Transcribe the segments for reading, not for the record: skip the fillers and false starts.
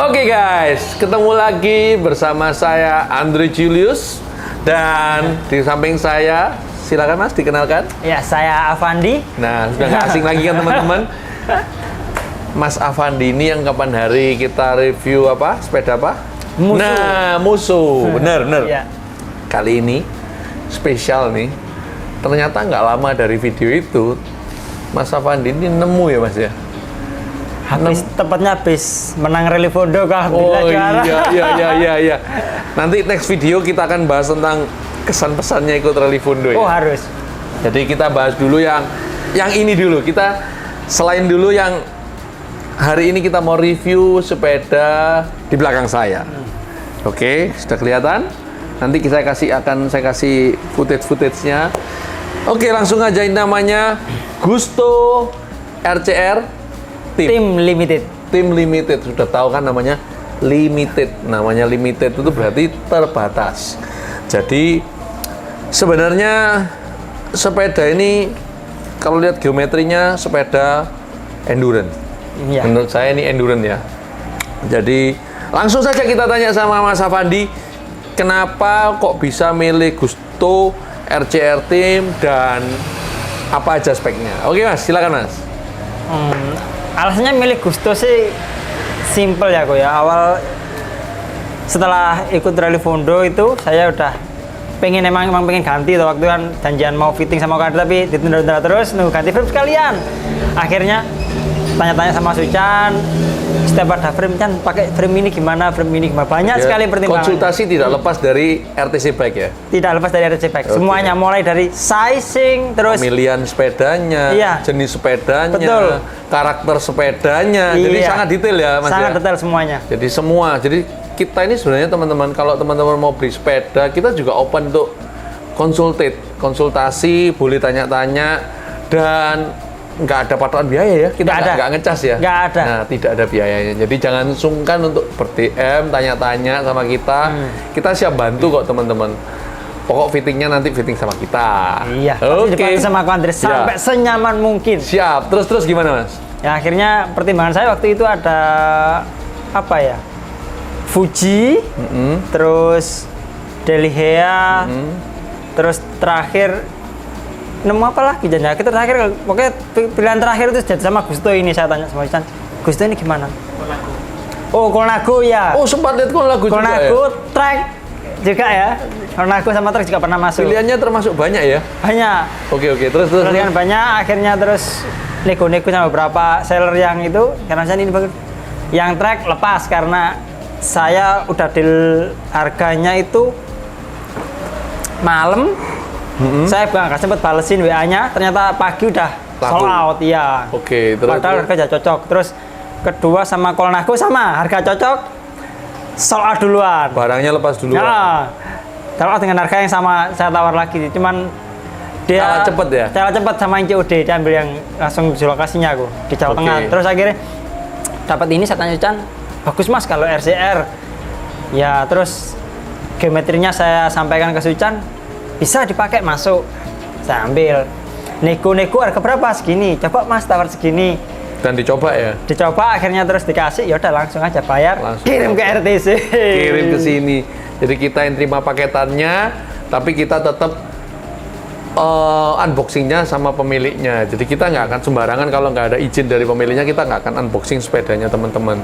Oke guys, ketemu lagi bersama saya Andre Julius dan di samping saya, silakan Mas dikenalkan. Ya, saya Avandi. Nah, sudah nggak asing lagi kan teman-teman. Mas Avandi ini yang kapan hari kita review apa? Sepeda apa? Musuh. Nah, musuh. Bener. Ya. Kali ini spesial nih. Ternyata nggak lama dari video itu, Mas Avandi ini nemu ya Mas ya? Tepatnya habis menang Rally Fondo kah? Oh iya. Nanti next video kita akan bahas tentang kesan-pesannya ikut Rally Fondo ya. Oh harus. Jadi kita bahas dulu yang ini dulu. Kita selain dulu yang hari ini kita mau review sepeda di belakang saya. Oke, sudah kelihatan? Nanti saya kasih footage-nya. Oke, langsung aja, ini namanya Gusto RCR Tim Limited. Tim Limited, sudah tahu kan namanya limited. Namanya limited itu berarti terbatas. Jadi sebenarnya sepeda ini kalau lihat geometrinya sepeda endurance. Ya. Menurut saya ini endurance ya. Jadi langsung saja kita tanya sama Mas Avandi, kenapa kok bisa milih Gusto RCR Tim dan apa aja speknya? Oke Mas, silakan Mas. Alasannya milih Gusto sih simple ya kok ya. Awal setelah ikut Rally Fondo itu saya udah emang pengen ganti tuh, waktu kan janjian mau fitting sama Okada tapi ditunda-tunda terus, nunggu ganti frame sekalian. Akhirnya tanya-tanya sama Sucan, setiap ada frame, Chan pakai frame ini gimana, banyak Ya, sekali pertimbangan. konsultasi tidak lepas dari RTC Bike ya? Tidak lepas dari RTC Bike. Oke. Semuanya mulai dari sizing, terus Pemilihan sepedanya, Iya. jenis sepedanya, Betul. karakter sepedanya. Jadi Iya. sangat detail ya Mas sangat ya? detail semuanya. Jadi semua. Jadi kita ini sebenarnya teman-teman, kalau teman-teman mau beli sepeda, kita juga open untuk konsultasi, boleh tanya-tanya, dan nggak ada patokan biaya ya, kita nggak ngecas ya. Nggak ada. Nah, tidak ada biayanya. Jadi jangan sungkan untuk ber-DM, tanya-tanya sama kita. Kita siap bantu kok teman-teman. Pokok fittingnya nanti fitting sama kita. Iya. Oke. Dibantu sama aku Andre sampai senyaman mungkin. Siap. Terus gimana Mas? Ya akhirnya pertimbangan saya waktu itu ada apa ya? Fuji, terus Delihea, terus terakhir nemu apa lagi jangan kita terakhir, pokoknya pilihan terakhir itu jadi sama Gusto ini. Saya tanya sama Chan, Gusto ini gimana? Colnago ya. Oh, sempat lihat Colnago juga ya? Colnago track juga ya. Colnago sama track juga pernah masuk. Pilihannya termasuk banyak ya? Banyak. Oke, terus. Pilihan banyak, akhirnya terus nego-nego sama beberapa seller yang itu, karena saya ini bagus. Yang track lepas karena saya udah deal harganya itu malam. Saya nggak sempet balesin WA-nya, ternyata pagi udah sold out ya. Oke, terus. Padahal harga cocok. Terus kedua sama Colnago sama, harga cocok, sold out duluan. Barangnya lepas duluan. Nah, sold out dengan harga yang sama, saya tawar lagi. Cuman dia Kalah cepet ya? Kalah cepet sama yang COD, dia ambil yang langsung di lokasinya aku di Jawa Tengah. Terus akhirnya dapat ini, saya tanya Chan, bagus Mas kalau RCR. Ya, terus geometrinya saya sampaikan ke Sucan, bisa dipakai, masuk. Saya ambil. Nego-nego harga berapa? Segini. Coba Mas tawar segini. Dan dicoba ya? Dicoba, akhirnya terus dikasih, ya udah langsung aja bayar, Langsung kirim ke RTC. Kirim ke sini. Jadi kita yang terima paketannya, tapi kita tetap unboxingnya sama pemiliknya. Jadi kita nggak akan sembarangan, kalau nggak ada izin dari pemiliknya, kita nggak akan unboxing sepedanya teman-teman.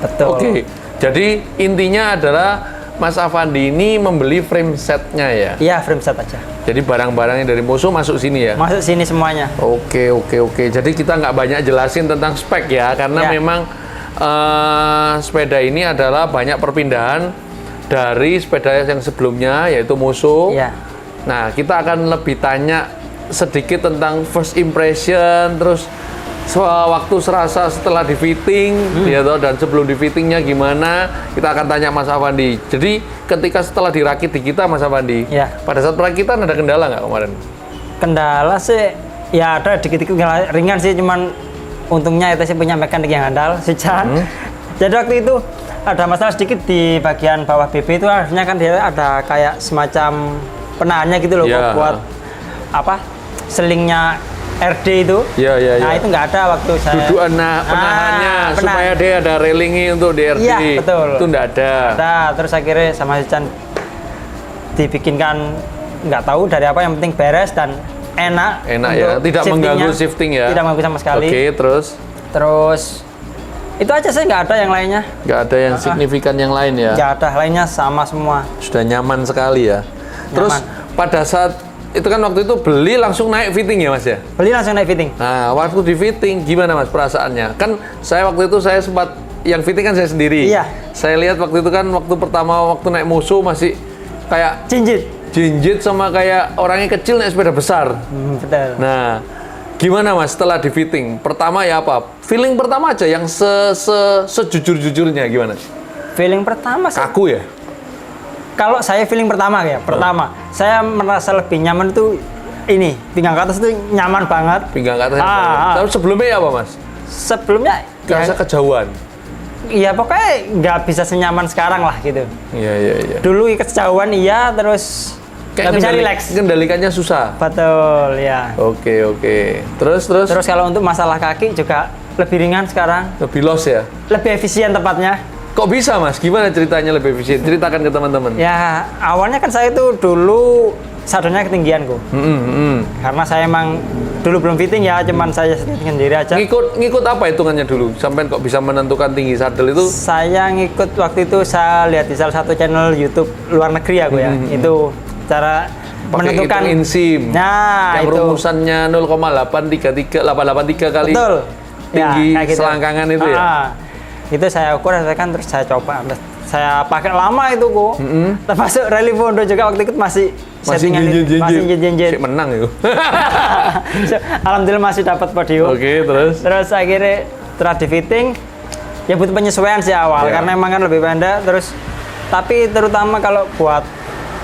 Betul. Oke. Jadi intinya adalah Mas Avandi ini membeli frame setnya ya? Iya, frame set aja. Jadi barang-barangnya dari musuh masuk sini ya? Masuk sini semuanya. Oke. Jadi kita nggak banyak jelasin tentang spek ya, karena Ya. memang sepeda ini adalah banyak perpindahan dari sepeda yang sebelumnya, yaitu musuh. Iya. Nah, kita akan lebih tanya sedikit tentang first impression, terus waktu serasa setelah di fitting, ya toh, dan sebelum di fittingnya gimana, kita akan tanya Mas Avandi. Jadi ketika setelah dirakit di kita Mas Avandi, Ya. pada saat perakitan ada kendala nggak kemarin? Kendala sih ya ada dikit-dikit ringan sih, cuman untungnya itu sih punya mekanik yang handal, si Chan. Jadi waktu itu ada masalah sedikit di bagian bawah BB itu, harusnya kan dia ada kayak semacam penahannya gitu loh, Ya. buat apa selingnya RD itu. Iya. Nah, itu nggak ada waktu saya. Dudukan penahannya supaya dia ada railingi untuk di RD. Iya, betul. Itu nggak ada. Nah, terus akhirnya sama si Chan dibikinkan nggak tahu dari apa, yang penting beres dan enak ya, tidak mengganggu shifting ya. Tidak mengganggu sama sekali. Oke, terus itu aja sih, nggak ada yang lainnya. nggak ada yang signifikan yang lain ya. Nggak ada, lainnya sama semua. Sudah nyaman sekali ya. Terus pada saat itu kan waktu itu beli langsung naik fitting ya Mas ya? Beli langsung naik fitting. Nah, waktu di fitting gimana Mas perasaannya? Kan saya waktu itu saya sempat yang fitting kan saya sendiri. Iya. Saya lihat waktu itu kan waktu pertama waktu naik musuh masih kayak jinjit sama kayak orangnya kecil naik sepeda besar. Betul. Nah, gimana Mas setelah di fitting? Pertama ya apa? Feeling pertama aja yang sejujur-jujurnya gimana? Feeling pertama sih. Kaku ya? Kalau saya feeling pertama saya merasa lebih nyaman itu ini, pinggang ke atas itu nyaman banget. Pinggang ke atas. Tapi sebelumnya ya apa Mas? Sebelumnya Kerasa kejauhan. Iya, pokoknya nggak bisa senyaman sekarang lah gitu. Iya. Dulu kejauhan iya, terus nggak bisa relax. Kendalikannya susah. Betul, ya. Oke. Terus Kalau untuk masalah kaki juga lebih ringan sekarang. lebih los ya? Lebih efisien tepatnya. Kok bisa Mas? Gimana ceritanya lebih efisien? Ceritakan ke teman-teman. Ya, awalnya kan saya itu dulu sadonya ketinggianku. Karena saya emang dulu belum fitting ya, cuman saya sendiri aja. Ngikut apa hitungannya dulu? Sampai kok bisa menentukan tinggi sadel itu? Saya ngikut waktu itu, saya lihat di salah satu channel YouTube luar negeri aku ya. Itu cara pakai menentukan insim. Nah, yang itu rumusannya 0,833 kali betul. tinggi Ya, kayak gitu. selangkangan itu ya. Itu saya ukur, terus saya coba. Saya pakai lama itu kok. Termasuk rally Fondo juga waktu itu masih settingan itu, masih jinjit. Menang itu. Alhamdulillah masih dapat podium. Oke, terus Akhirnya setelah di fitting ya butuh penyesuaian sih awal, karena emang kan lebih pendek, tapi terutama kalau buat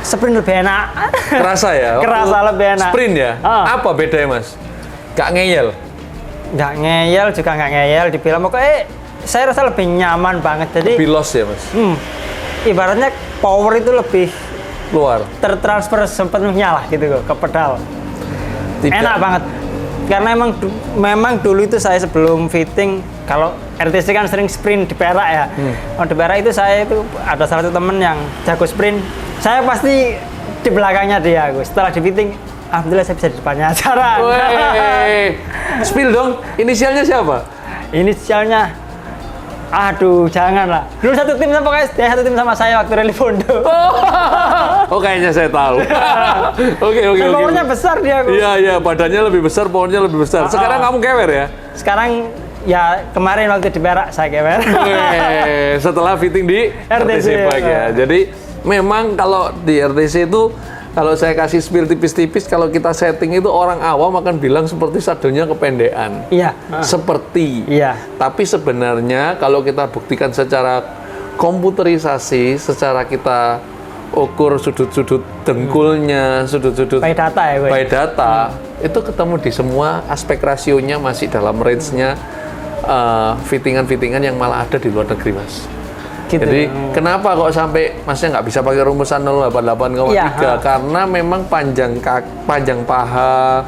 sprint lebih enak. Kerasa ya? Kerasa lebih enak. Sprint ya? Apa bedanya Mas? Gak ngeyel? Nggak ngeyel, juga nggak ngeyel. Dibilang pokoknya saya rasa lebih nyaman banget. Jadi lebih los ya Mas? Ibaratnya power itu lebih Luar? tertransfer sepenuhnya lah gitu ke pedal. Enak banget. Karena memang dulu itu saya sebelum fitting, kalau RTC kan sering sprint di Perak ya. Di Perak itu saya itu ada salah satu temen yang jago sprint. Saya pasti di belakangnya dia. Setelah di fitting, alhamdulillah saya bisa di depannya acara. Spill dong, inisialnya siapa? Inisialnya, aduh janganlah. Dulu satu tim sama saya waktu rally Fondo. Oh kayaknya saya tahu. Oke. Powernya besar dia. Iya, badannya lebih besar, powernya lebih besar. Sekarang kamu kewer ya? Sekarang ya kemarin waktu di Perak saya kewer. Setelah fitting di RTC Bike ya. Jadi memang kalau di RTC itu, kalau saya kasih spill tipis-tipis, kalau kita setting itu orang awam akan bilang seperti sadonya kependekan. Iya. Seperti. Iya. Tapi sebenarnya kalau kita buktikan secara komputerisasi, secara kita ukur sudut-sudut dengkulnya, sudut-sudut by data ya, gue. by data, itu ketemu di semua aspek rasionya masih dalam range-nya fittingan-fittingan yang malah ada di luar negeri, Mas. Gitu. Jadi kenapa kok sampai Masnya nggak bisa pakai rumusan 088,3? Iya, Karena memang panjang paha,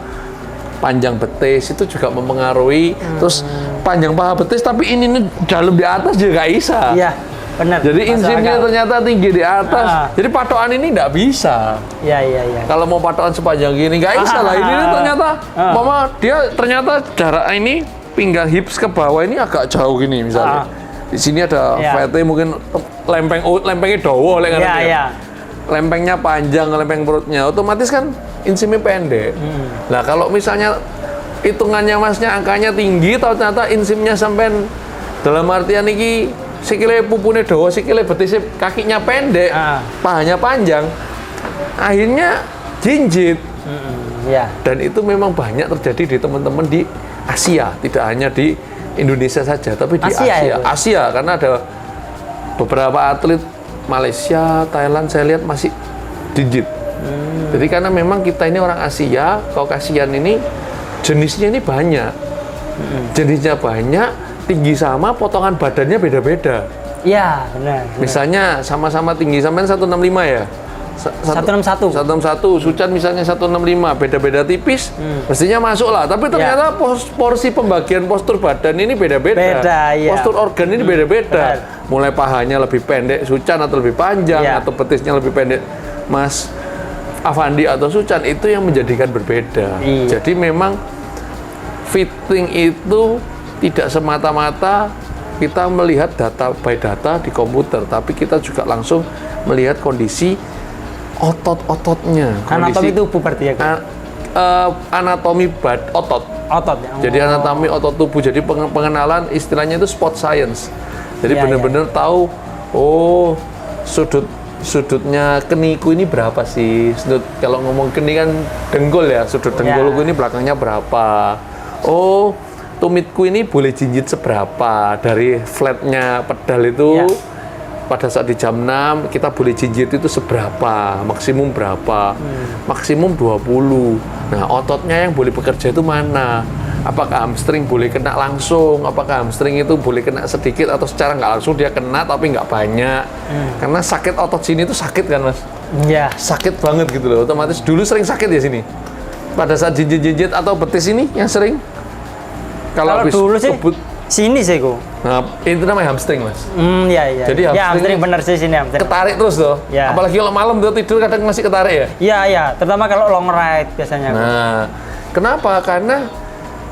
panjang betis itu juga mempengaruhi. Terus panjang paha betis tapi ini dalam di atas juga nggak bisa. Iya, benar. Jadi insimnya ternyata tinggi di atas. Jadi patokan ini nggak bisa. Iya. Kalau mau patokan sepanjang gini nggak bisa lah. Ini ternyata, mama dia ternyata jarak ini pinggang hips ke bawah ini agak jauh gini misalnya. Di sini ada VT mungkin lempengnya dowo lempengnya panjang, lempeng perutnya otomatis kan insimnya pendek. Nah kalau misalnya hitungannya Masnya angkanya tinggi, tahu ternyata insimnya sampai dalam artian ini sikile pupune dowo, sikile betisnya kakinya pendek, pahanya panjang, akhirnya jinjit. Dan itu memang banyak terjadi di teman-teman di Asia, tidak hanya di Indonesia saja, tapi di Asia karena ada beberapa atlet Malaysia, Thailand saya lihat masih jinjit. Jadi karena memang kita ini orang Asia, Kaukasian ini jenisnya ini banyak, jenisnya banyak, tinggi sama, potongan badannya beda-beda. Iya, benar. Misalnya sama-sama tinggi, sampean 165 ya, 161. 161, Sucan misalnya 165, beda-beda tipis, mestinya masuk lah. Tapi ternyata porsi pembagian postur badan ini beda-beda. Beda, iya. Postur organ ini beda-beda. Benar. Mulai pahanya lebih pendek Sucan atau lebih panjang, Iya. atau betisnya lebih pendek Mas Afandi atau Sucan, itu yang menjadikan berbeda. Iya. Jadi memang fitting itu tidak semata-mata kita melihat data by data di komputer, tapi kita juga langsung melihat kondisi otot-ototnya. Anatomi tubuh berarti ya. Anatomi otot. Otot ya. Jadi anatomi otot tubuh. Jadi pengenalan istilahnya itu sport science. Jadi Iya, benar-benar tahu, sudutnya keniku ini berapa sih? Kalau ngomong keni kan dengkul ya, sudut dengkulku ini belakangnya berapa? Tumitku ini boleh jinjit seberapa? Dari flatnya pedal itu pada saat di jam 6 kita boleh jinjit itu seberapa? Maksimum berapa? Maksimum 20. Nah, ototnya yang boleh bekerja itu mana? Apakah hamstring boleh kena langsung? Apakah hamstring itu boleh kena sedikit atau secara nggak langsung dia kena tapi nggak banyak? Karena sakit otot sini itu sakit kan, Mas? Iya. Sakit banget gitu loh. Otomatis dulu sering sakit ya sini. Pada saat jinjit-jinjit atau betis ini yang sering. Kalau habis dulu sih kebut, sini sih gua. nah, itu namanya hamstring, Mas. Iya. Jadi ya, hamstring hamstring bener sih sini hamstring. Ketarik terus tuh. Ya. Apalagi kalau malam tuh tidur kadang masih ketarik ya. Iya. Terutama kalau long ride biasanya. Nah, kenapa? Karena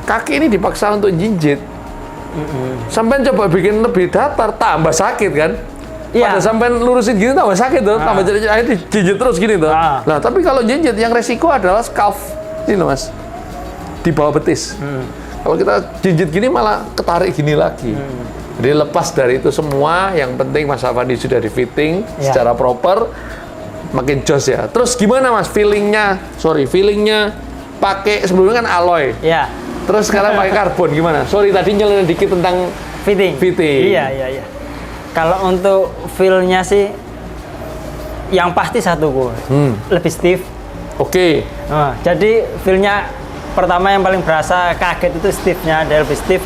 kaki ini dipaksa untuk jinjit. Sampai coba bikin lebih datar, tambah sakit kan? Iya. Pada sampai lurusin gini tambah sakit tuh, tambah jadi akhirnya dijinjit terus gini tuh. Nah, tapi kalau jinjit yang resiko adalah scalp ini loh, Mas, di bawah betis. Kalau kita jinjit gini malah ketarik gini lagi. Jadi lepas dari itu semua, yang penting Mas Afandi sudah di fitting secara proper, makin jos ya. Terus gimana Mas feelingnya pakai sebelumnya kan alloy. Iya. Terus sekarang pakai karbon gimana? Sorry tadi nyelena dikit tentang Fitting. Iya. Kalau untuk feel-nya sih yang pasti satu gua. Lebih stiff. Oke. Jadi feel-nya pertama yang paling berasa kaget itu stiff-nya, dia lebih stiff.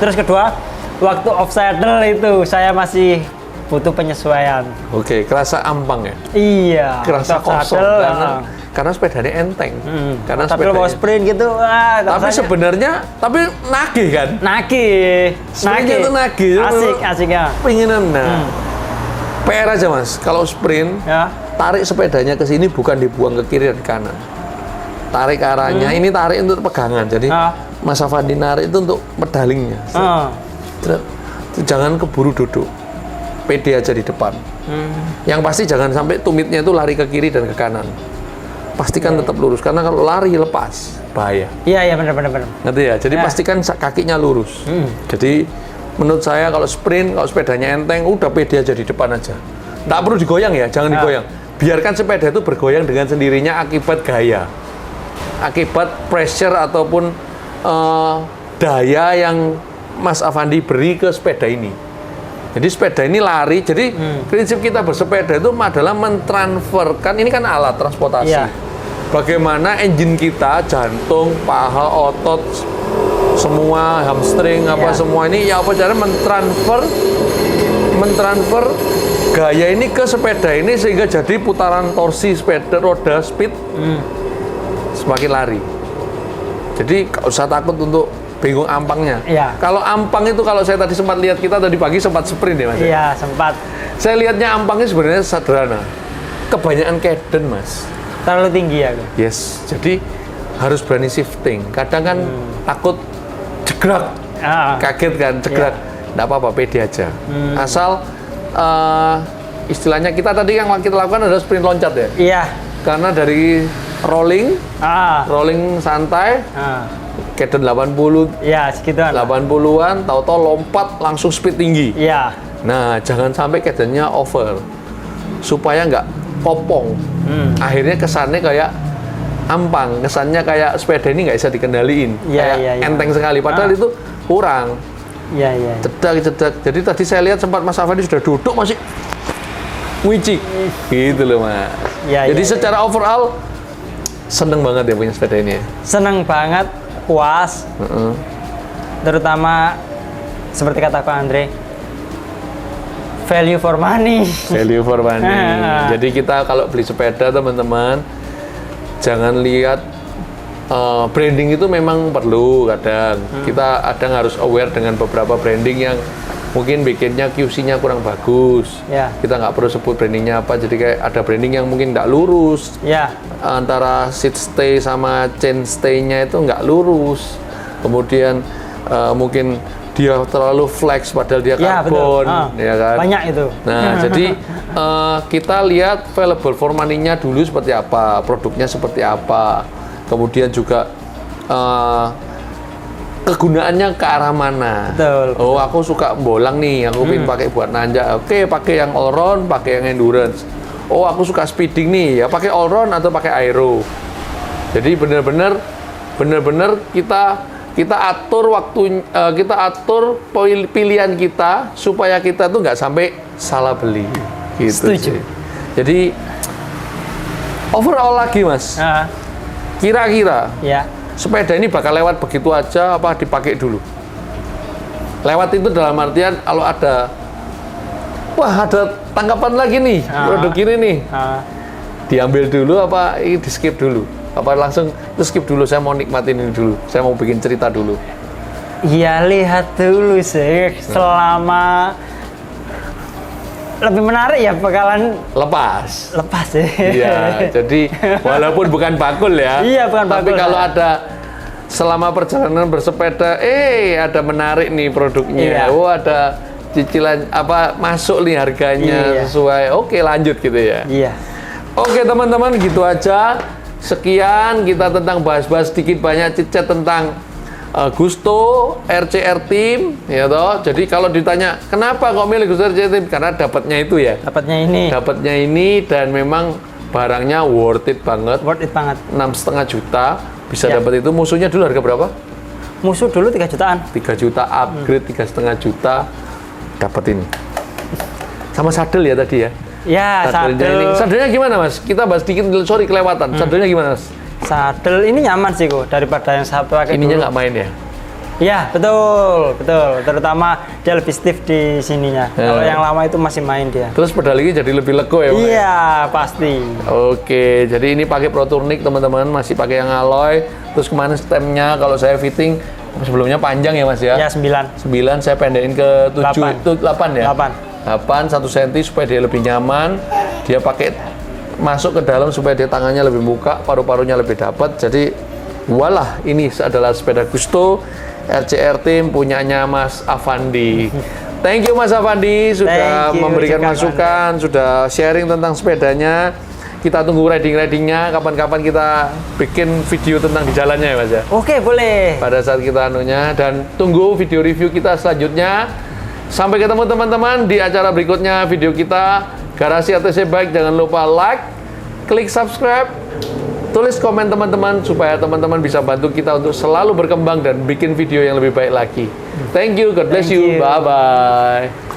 Terus kedua, waktu off saddle itu saya masih butuh penyesuaian. Oke, kerasa ampang ya? Iya. Kerasa off kosong saddle, karena sepedanya enteng. Karena tapi lo bawa sprint gitu, tapi sebenarnya nagih kan? Nagih. Sprintnya itu nagih. Asik ya. Pengenan. Nah, PR aja Mas, kalau sprint, tarik sepedanya ke sini bukan dibuang ke kiri dan kanan. Tarik ke arahnya, ini tarik untuk pegangan. Jadi Mas Afandi narik itu untuk pedalingnya. Jangan keburu duduk. Pede aja di depan. Yang pasti jangan sampai tumitnya itu lari ke kiri dan ke kanan. Pastikan tetap lurus, karena kalau lari lepas bahaya. Iya benar. Ngerti ya? Jadi pastikan kakinya lurus. Jadi menurut saya kalau sprint, kalau sepedanya enteng, udah pede aja di depan aja. Nggak perlu digoyang ya, jangan digoyang. Biarkan sepeda itu bergoyang dengan sendirinya akibat gaya, akibat pressure ataupun daya yang Mas Afandi beri ke sepeda ini. Jadi sepeda ini lari, jadi prinsip kita bersepeda itu adalah mentransferkan, ini kan alat transportasi. Bagaimana engine kita, jantung, paha, otot, semua hamstring, semua ini ya apa cara mentransfer gaya ini ke sepeda ini sehingga jadi putaran torsi sepeda roda speed semakin lari. Jadi nggak usah takut untuk bingung ampangnya. Kalau ampang itu, kalau saya tadi sempat lihat, kita tadi pagi sempat sprint ya Mas? Iya, sempat. Saya lihatnya ampangnya sebenarnya sederhana. Kebanyakan cadence Mas. Terlalu tinggi ya? Yes, jadi harus berani shifting. Kadang kan takut jegrak, kaget kan, jegrak. Nggak apa-apa, pede aja. Asal istilahnya kita tadi yang kita lakukan adalah sprint loncat ya? Iya. Karena dari rolling santai, cadence 80, ya segituan. 80-an, tahu-tahu lompat langsung speed tinggi. Iya. Nah, jangan sampai cadence-nya over, supaya nggak kopong. Akhirnya kesannya kayak ampang, kesannya kayak sepeda ini nggak bisa dikendaliin, kayak enteng sekali. Padahal itu kurang. Iya. Cedak. Jadi tadi saya lihat sempat Mas Afandi sudah duduk masih wicik, gitu loh Mas. Jadi secara overall seneng banget ya punya sepeda ini. Seneng banget, puas. Terutama seperti kata Pak Andre, value for money. Value for money. Jadi kita kalau beli sepeda teman-teman, jangan lihat branding itu memang perlu kadang. Kita kadang harus aware dengan beberapa branding yang mungkin bikinnya QC-nya kurang bagus. Ya. Kita nggak perlu sebut brandingnya apa. Jadi kayak ada branding yang mungkin nggak lurus. Ya. Antara seat stay sama chain stay-nya itu nggak lurus. Kemudian mungkin dia terlalu flex padahal dia Ya, karbon, betul. ya kan? Banyak itu. Nah, jadi kita lihat valuable for money-nya dulu seperti apa, produknya seperti apa, kemudian juga kegunaannya ke arah mana. Betul. Oh, aku suka bolang nih, aku pengen pakai buat nanjak. Oke, pakai yang all round, pakai yang endurance. Oh, aku suka speeding nih, ya pakai all round atau pakai aero. Jadi benar-benar kita atur waktu, kita atur pilihan kita supaya kita tuh nggak sampai salah beli. Gitu. Setuju. Sih. Jadi overall lagi mas, kira-kira Ya. sepeda ini bakal lewat begitu aja apa dipakai dulu? Lewat itu dalam artian kalau ada, wah ada tangkapan lagi nih produk ini nih, diambil dulu apa ini di skip dulu? Apa langsung itu skip dulu, saya mau nikmatin ini dulu, saya mau bikin cerita dulu. Ya lihat dulu sih, selama lebih menarik ya bakalan Lepas. sih. Iya, jadi walaupun bukan bakul ya. Iya, bukan tapi bakul. kalau ada selama perjalanan bersepeda, ada menarik nih produknya. Iya. Oh, ada cicilan apa masuk nih harganya Iya. sesuai. Oke, lanjut gitu ya. Iya. Oke, teman-teman, gitu aja. Sekian kita tentang bahas-bahas sedikit banyak cicet tentang Gusto RCR Team, ya toh. Jadi kalau ditanya kenapa kok milih Gusto RCR Team, karena dapatnya itu ya. Dapatnya ini dan memang barangnya worth it banget. Worth it banget. 6,5 juta bisa Ya. dapat itu. Musuhnya dulu harga berapa? Musuh dulu 3 jutaan. 3 juta upgrade 3,5 juta dapat ini. Sama sadel ya tadi ya. Ya, sadel. Sadelnya gimana mas? Kita bahas dikit, sorry kelewatan. Sadelnya gimana mas? Sadel ini nyaman sih kok daripada yang saya pakai Ininya dulu. nggak main ya? Ya, betul. Terutama dia lebih stiff di sininya. Kalau yang lama itu masih main dia. Terus pedal ini jadi lebih lego ya? Mas? Iya, pasti. Oke, jadi ini pakai Proturnic teman-teman, masih pakai yang alloy. Terus kemana stemnya? Kalau saya fitting sebelumnya panjang ya mas ya? Ya, 9. 9 saya pendekin ke 7 8. itu 8 ya? 8. 1 cm supaya dia lebih nyaman. Dia pakai masuk ke dalam supaya dia tangannya lebih buka, paru-parunya lebih dapat. Jadi walah, ini adalah sepeda Gusto RCR Team punyanya Mas Avandi. Thank you Mas Avandi sudah Thank you, memberikan juga, masukan, sudah sharing tentang sepedanya. Kita tunggu riding-ridingnya, kapan-kapan kita bikin video tentang di jalannya ya Mas ya. Oke, boleh. Pada saat kita anunya, dan tunggu video review kita selanjutnya. Sampai ketemu teman-teman di acara berikutnya video kita Garasi ATC Bike. Jangan lupa like, klik subscribe, tulis komen teman-teman supaya teman-teman bisa bantu kita untuk selalu berkembang dan bikin video yang lebih baik lagi. Thank you, God bless you, bye-bye.